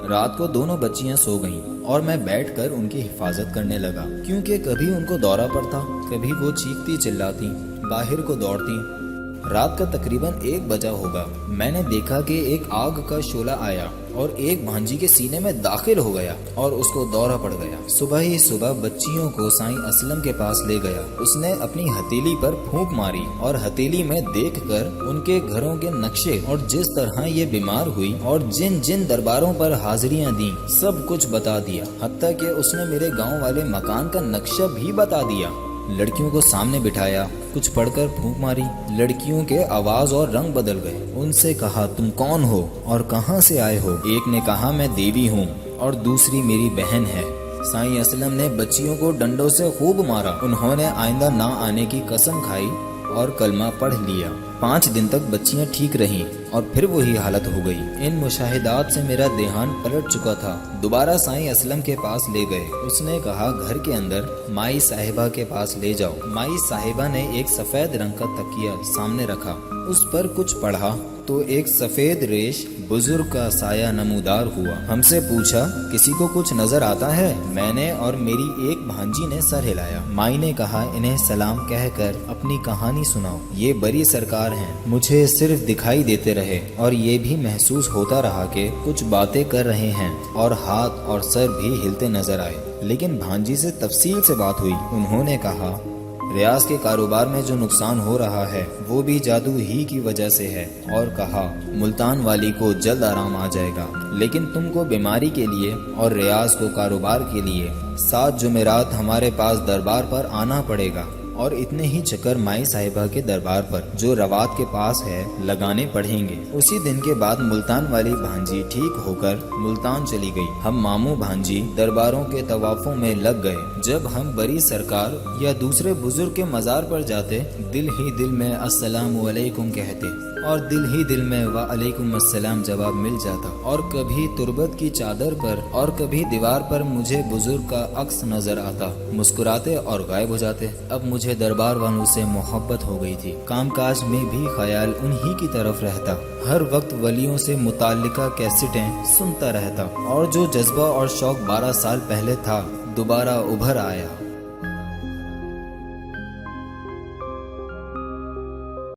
رات کو دونوں بچیاں سو گئیں اور میں بیٹھ کر ان کی حفاظت کرنے لگا، کیونکہ کبھی ان کو دورہ پڑتا، کبھی وہ چیختی چلاتی باہر کو دوڑتی۔ رات کا تقریباً 1 بجا ہوگا۔ میں نے دیکھا کہ ایک آگ کا شعلہ آیا اور ایک بھانجی کے سینے میں داخل ہو گیا اور اس کو دورہ پڑ گیا۔ صبح ہی صبح بچیوں کو سائیں اسلم کے پاس لے گیا۔ اس نے اپنی ہتھیلی پر پھونک ماری اور ہتھیلی میں دیکھ کر ان کے گھروں کے نقشے اور جس طرح یہ بیمار ہوئی اور جن جن درباروں پر حاضریاں دیں سب کچھ بتا دیا، حتیٰ کہ اس نے میرے گاؤں والے مکان کا نقشہ بھی بتا دیا۔ لڑکیوں کو سامنے بٹھایا، کچھ پڑھ کر پھونک ماری۔ لڑکیوں کے آواز اور رنگ بدل گئے۔ ان سے کہا، تم کون ہو اور کہاں سے آئے ہو؟ ایک نے کہا، میں دیوی ہوں اور دوسری میری بہن ہے۔ سائیں اسلم نے بچیوں کو ڈنڈوں سے خوب مارا۔ انہوں نے آئندہ نہ آنے کی قسم کھائی اور کلمہ پڑھ لیا۔ 5 دن تک بچیاں ٹھیک رہیں اور پھر وہی حالت ہو گئی۔ ان مشاہدات سے میرا ذہن پلٹ چکا تھا۔ دوبارہ سائیں اسلم کے پاس لے گئے۔ اس نے کہا، گھر کے اندر مائی صاحبہ کے پاس لے جاؤ۔ مائی صاحبہ نے ایک سفید رنگ کا تکیہ سامنے رکھا، اس پر کچھ پڑھا تو ایک سفید ریش بزرگ کا سایہ نمودار ہوا۔ ہم سے پوچھا، کسی کو کچھ نظر آتا ہے؟ میں نے اور میری ایک بھانجی نے سر ہلایا۔ مائی نے کہا، انہیں سلام کہہ کر اپنی کہانی سناؤ۔ یہ بری سرکار ہیں، مجھے صرف دکھائی دیتے رہے اور یہ بھی محسوس ہوتا رہا کہ کچھ باتیں کر رہے ہیں اور ہاتھ اور سر بھی ہلتے نظر آئے۔ لیکن بھانجی سے تفصیل سے بات ہوئی۔ انہوں نے کہا، ریاض کے کاروبار میں جو نقصان ہو رہا ہے وہ بھی جادو ہی کی وجہ سے ہے، اور کہا، ملتان والی کو جلد آرام آ جائے گا، لیکن تم کو بیماری کے لیے اور ریاض کو کاروبار کے لیے 7 جمعرات ہمارے پاس دربار پر آنا پڑے گا، اور اتنے ہی چکر مائی صاحبہ کے دربار پر جو روات کے پاس ہے لگانے پڑیں گے۔ اسی دن کے بعد ملتان والی بھانجی ٹھیک ہو کر ملتان چلی گئی۔ ہم ماموں بھانجی درباروں کے طوافوں میں لگ گئے۔ جب ہم بری سرکار یا دوسرے بزرگ کے مزار پر جاتے، دل ہی دل میں السلام علیکم کہتے اور دل ہی دل میں وعلیکم السلام جواب مل جاتا، اور کبھی تربت کی چادر پر اور کبھی دیوار پر مجھے بزرگ کا عکس نظر آتا، مسکراتے اور غائب ہو جاتے۔ اب مجھے دربار والوں سے محبت ہو گئی تھی۔ کام کاج میں بھی خیال انہی کی طرف رہتا، ہر وقت ولیوں سے متعلقہ کیسٹیں سنتا رہتا، اور جو جذبہ اور شوق 12 سال پہلے تھا دوبارہ ابھر آیا۔